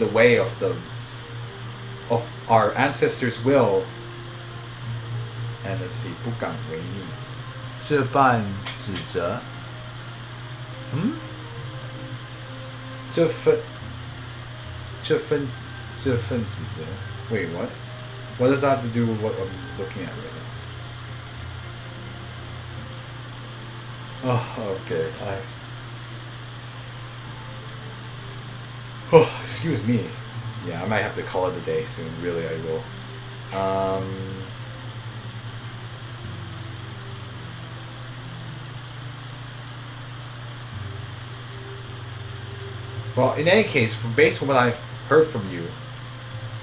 the way of our ancestors' will. And let's see, 不敢违逆。这般指责。这份指责。Wait, what? What does that have to do with what I'm looking at right now? Oh, okay. Oh, excuse me. Yeah, I might have to call it a day soon. Really, I will. Well, in any case, based on what I heard from you,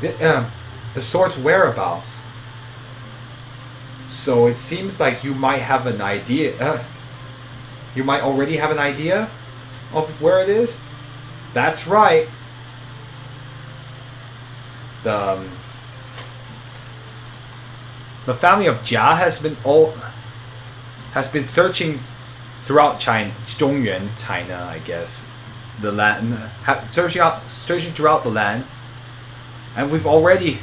the sword's whereabouts. So it seems like you might have an idea. You might already have an idea of where it is. That's right. The family of Jia has been searching throughout China, Zhongyuan, China, I guess, the land, searching throughout the land, and we've already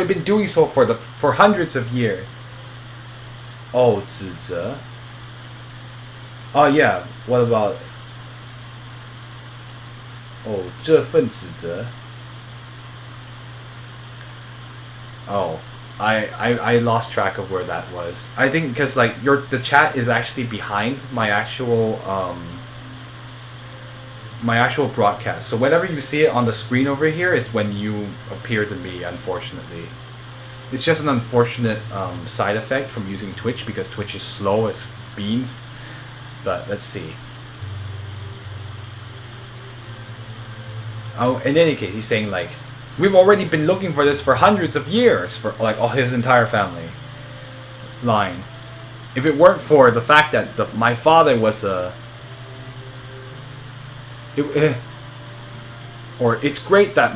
been doing so for hundreds of years. Oh, 指责. Oh yeah, what about? Oh, 这份指责. Oh, I lost track of where that was. I think because like the chat is actually behind my actual broadcast. So whenever you see it on the screen over here is when you appear to me, unfortunately. It's just an unfortunate side effect from using Twitch because Twitch is slow as beans. But let's see. Oh, in any case, he's saying like, we've already been looking for this for hundreds of years for like all his entire family line. If it weren't for the fact that my father was it was great that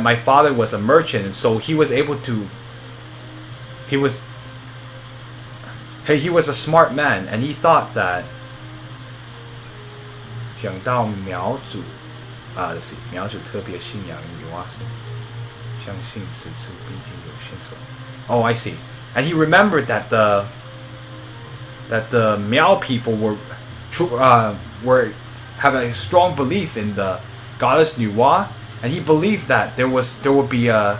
my father was a merchant, and so he was a smart man, and he thought that 讲到苗主 let's see, 苗主特别信仰女娲神，相信此处必定有线索。 Oh, I see. And he remembered that the Miao people were have a strong belief in the goddess Nuwa, and he believed that there would be a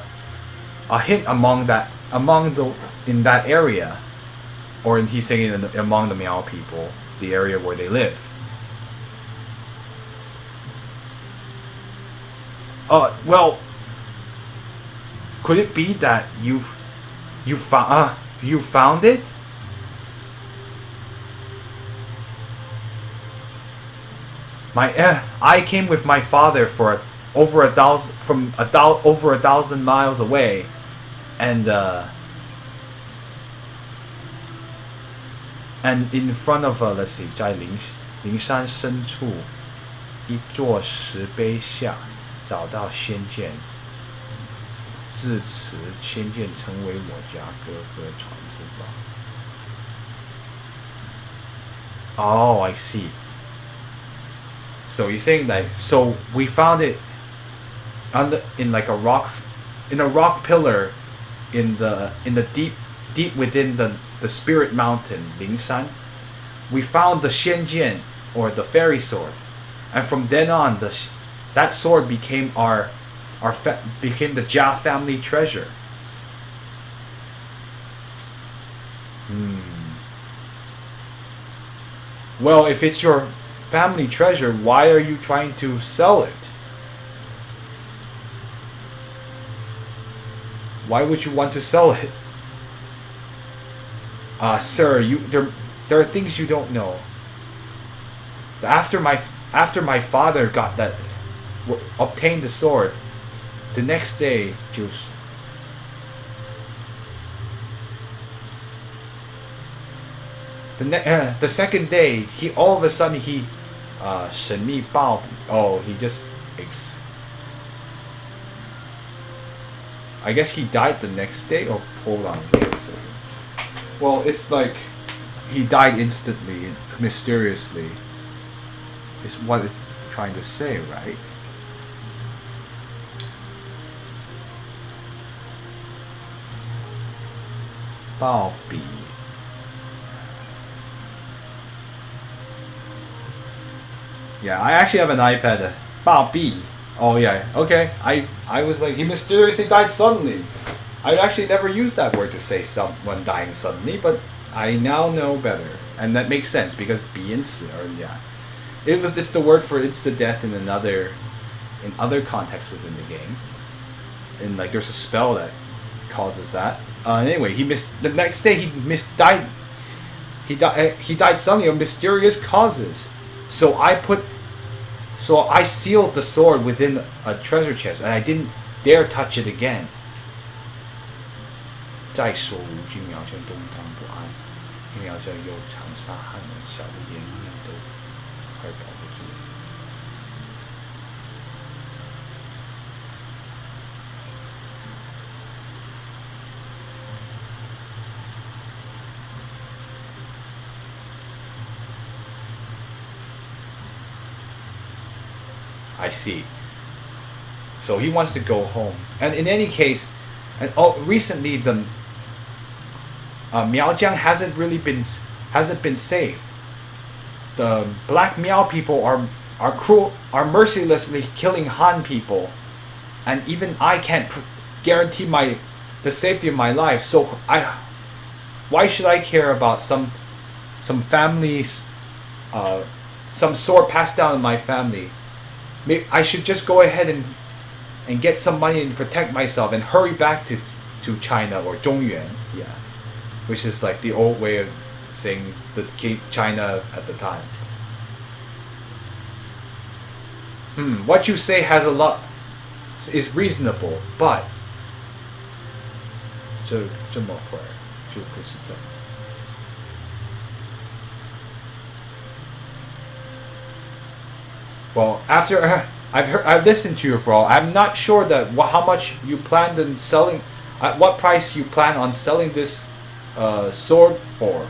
hint in that area, or he's saying among the Miao people, the area where they live. Well, could it be that you found it? I came with my father for over a thousand miles away, and in front of let's see, 在灵山深处一座石碑下找到仙剑，自此仙剑成为我家哥哥传之宝。Oh, I see. So you're saying that? So we found it in a rock pillar in the deep within the spirit mountain, Lingshan. We found the Xianjian, or the fairy sword, and from then on, that sword became became the Jia family treasure. Well, if it's your family treasure, why are you trying to sell it? Why would you want to sell it? Sir, there are things you don't know. After my father obtained the sword, the next day, the second day, he all of a sudden I guess he died the next day. Oh, hold on. Well, it's like he died instantly, mysteriously. Is what it's trying to say, right? Bao Bi. Yeah, I actually have an iPad. Bao Bi. Oh yeah, okay. I was like, he mysteriously died suddenly. I actually never used that word to say someone dying suddenly, but I now know better, and that makes sense because 比因死而 yeah, it's the word for instant death in other contexts within the game, and like there's a spell that causes that. Anyway, the next day died. He died suddenly of mysterious causes. So I sealed the sword within a treasure chest, and I didn't dare touch it again. 在所无惧苗将动荡不安，苗将又长沙汉人小的颜面都快保不住。I see. So he wants to go home, and in any case, and recently the Miaojiang hasn't been safe. The black Miao people are cruel, are mercilessly killing Han people, and even I can't guarantee the safety of my life. So why should I care about some families, some sword passed down in my family? Maybe I should just go ahead and get some money and protect myself and hurry back to China or Zhongyuan, yeah, which is like the old way of saying the China at the time. What you say has a lot is reasonable, but 这么会儿就不知道。Well, after I've listened to you for all, I'm not sure that how much you planned on selling, at what price you plan on selling this sword for.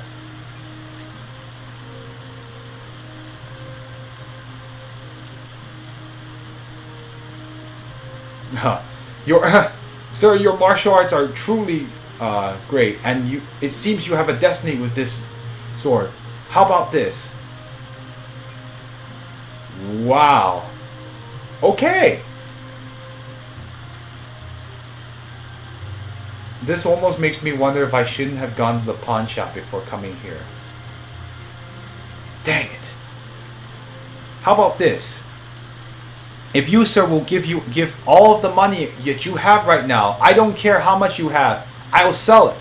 Sir, your martial arts are truly great, and it seems you have a destiny with this sword. How about this? Wow. Okay. This almost makes me wonder if I shouldn't have gone to the pawn shop before coming here. Dang it. How about this? If you, sir, will give all of the money that you have right now, I don't care how much you have, I will sell it.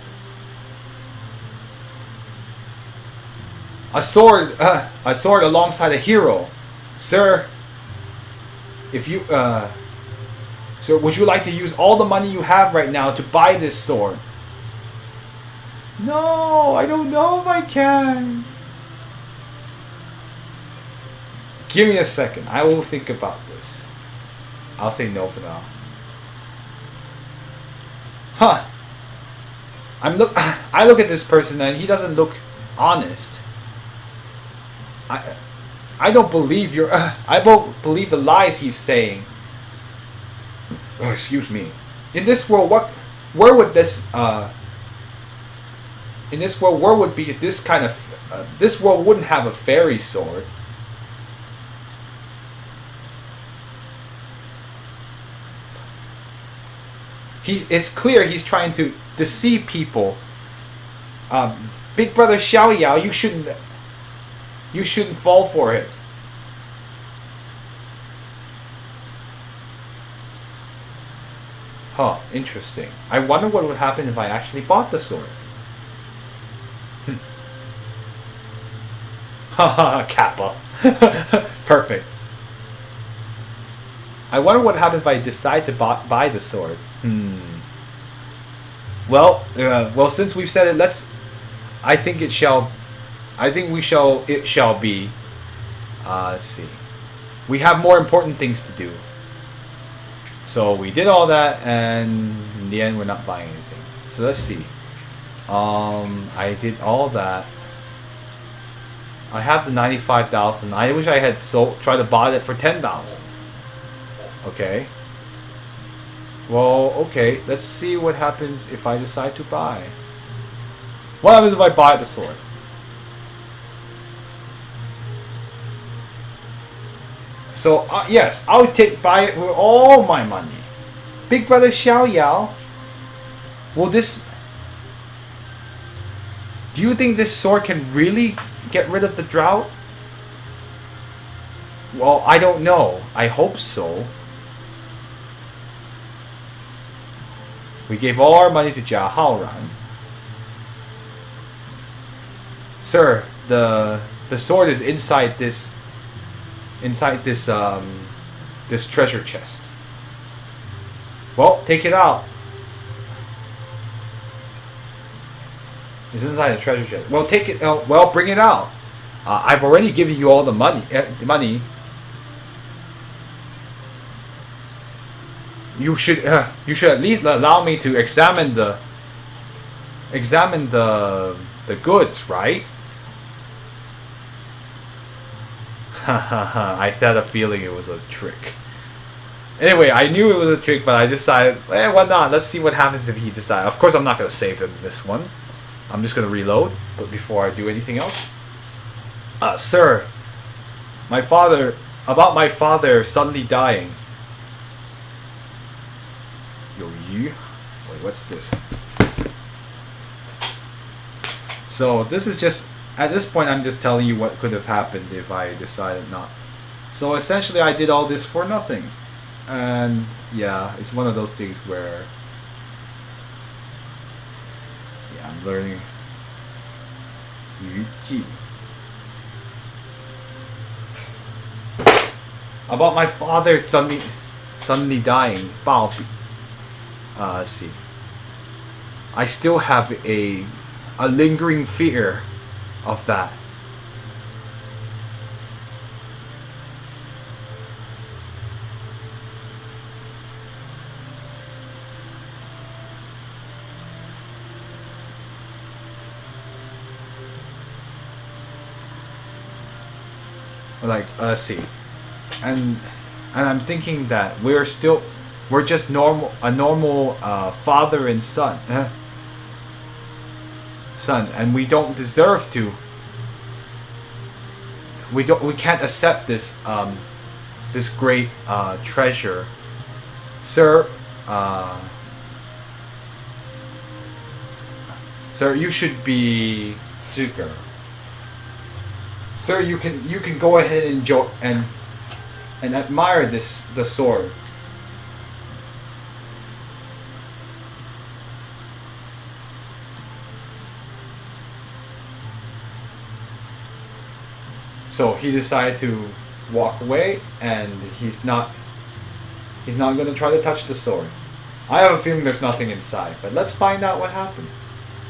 A sword alongside a hero. Sir, if you, sir, would you like to use all the money you have right now to buy this sword? No, I don't know if I can. Give me a second. I will think about this. I'll say no for now. Huh. I look at this person and he doesn't look honest. I don't believe I don't believe the lies he's saying. Oh, excuse me. In this world, where would this in this world, where would be this kind of this world wouldn't have a fairy sword. It's clear he's trying to deceive people. Big brother Xiao Yao, you shouldn't fall for it. Huh, interesting. I wonder what would happen if I actually bought the sword. Haha, Kappa. Perfect. I wonder what happens if I decide to buy the sword. Well, since we've said it, I think it shall be. Let's see. We have more important things to do. So we did all that, and in the end, we're not buying anything. So let's see. I did all that. I have the 95,000. I wish I had tried to buy it for 10,000. Okay. Well, okay. Let's see what happens if I decide to buy. What happens if I buy the sword? So yes, I'll buy it with all my money. Big Brother Xiao Yao. Will this? Do you think this sword can really get rid of the drought? Well, I don't know. I hope so. We gave all our money to Jia Haoran. Sir, the sword is inside this this treasure chest. Well, take it out. It's inside the treasure chest. Well, take it. Well, bring it out. I've already given you all the money. You should at least allow me to examine the goods, right? I had a feeling it was a trick. Anyway, I knew it was a trick, but I decided, why not? Let's see what happens if he decides. Of course, I'm not going to save him this one. I'm just going to reload, but before I do anything else. Sir, about my father suddenly dying. Wait, what's this? So, this is just, at this point, I'm just telling you what could have happened if I decided not. So, essentially, I did all this for nothing. And, yeah, it's one of those things where, yeah, I'm learning Yu Ji. About my father suddenly dying, Bao Bi. Let's see. I still have a lingering fear of that. Like, let's see. And I'm thinking that we're just a normal father and son, and we don't deserve to. We can't accept this this great treasure, sir. Sir, you should be Zhuge. Sir, you can go ahead and enjoy and admire the sword. So he decided to walk away, and he's not going to try to touch the sword. I have a feeling there's nothing inside, but let's find out what happened.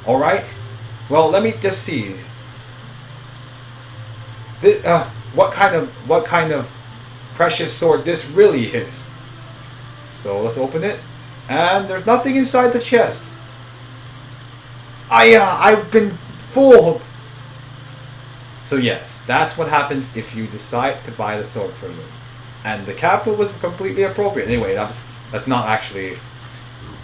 All right. Well, let me just see. What kind of precious sword this really is. So let's open it, and there's nothing inside the chest. I've been fooled. So yes, that's what happens if you decide to buy the sword from me. And the capital was completely appropriate. Anyway, that's not actually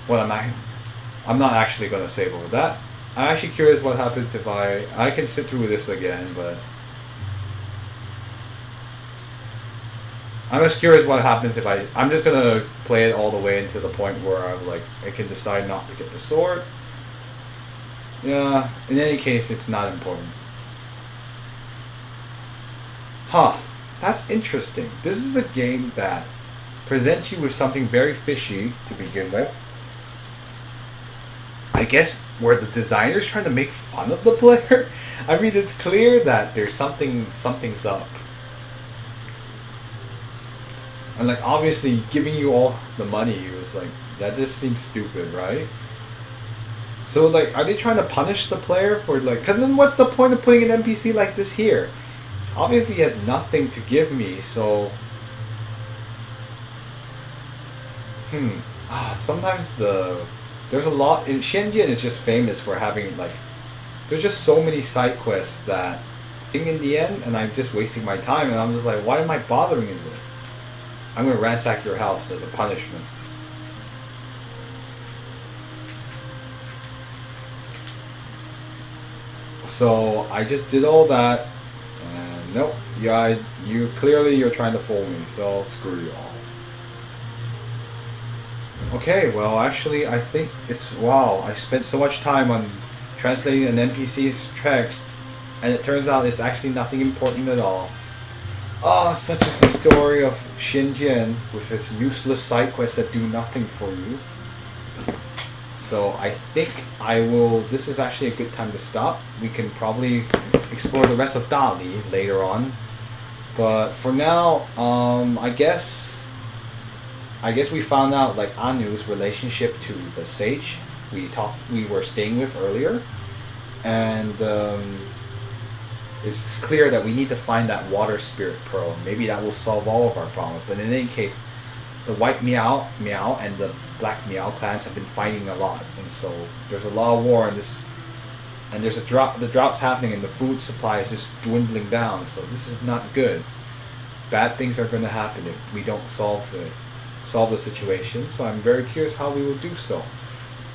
what I'm not actually going to save over that. I'm actually curious what happens if I can sit through this again, but I'm just curious what happens if I'm just going to play it all the way into the point where I can decide not to get the sword. Yeah, in any case, it's not important. Huh, that's interesting. This is a game that presents you with something very fishy to begin with. I guess were the designers trying to make fun of the player? I mean, it's clear that there's something's up. And like, obviously, giving you all the money was like, that just seems stupid, right? So like, are they trying to punish the player for like, cause then what's the point of putting an NPC like this here? Obviously he has nothing to give me, so sometimes there's a lot in Shenzhen is just famous for having like, there's just so many side quests that in the end, and I'm just wasting my time, and I'm just like, why am I bothering in this? I'm gonna ransack your house as a punishment. So I just did all that, and nope, yeah, you clearly you're trying to fool me, so screw you all. Okay, well actually I think it's, wow, I spent so much time on translating an NPC's text, and it turns out it's actually nothing important at all. Ah, such is the story of Xinjian with its useless side quests that do nothing for you. So I think this is actually a good time to stop. We can probably explore the rest of Dali later on. But for now, I guess we found out like Anu's relationship to the sage we were staying with earlier. And it's clear that we need to find that water spirit pearl. Maybe that will solve all of our problems. But in any case, the white Meow and the black Meow clans have been fighting a lot, and so there's a lot of war in this, and there's a drought. The drought's happening, and the food supply is just dwindling down. So this is not good. Bad things are going to happen if we don't solve the situation. So I'm very curious how we will do so.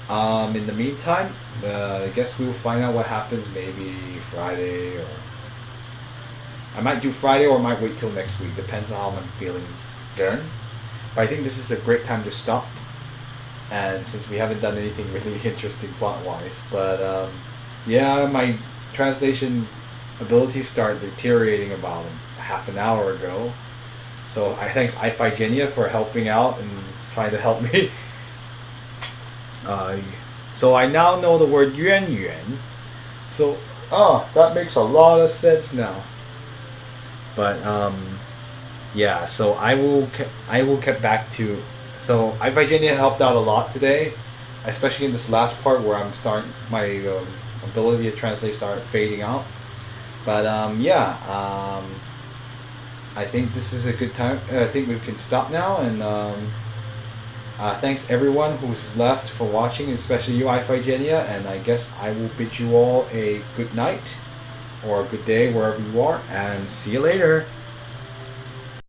In the meantime, I guess we will find out what happens maybe Friday, or I might do Friday, or I might wait till next week. Depends on how I'm feeling then. But I think this is a great time to stop, and since we haven't done anything really interesting plot-wise. But yeah, my translation abilities started deteriorating about half an hour ago. So I thanks Iphigenia for helping out and trying to help me. So I now know the word yuan yuan. So that makes a lot of sense now. But yeah, so I will get back to. So Iphigenia helped out a lot today, especially in this last part where I'm starting my ability to translate started fading out. But I think this is a good time. I think we can stop now, and thanks everyone who's left for watching, especially you, Iphigenia, and I guess I will bid you all a good night or a good day wherever you are, and see you later.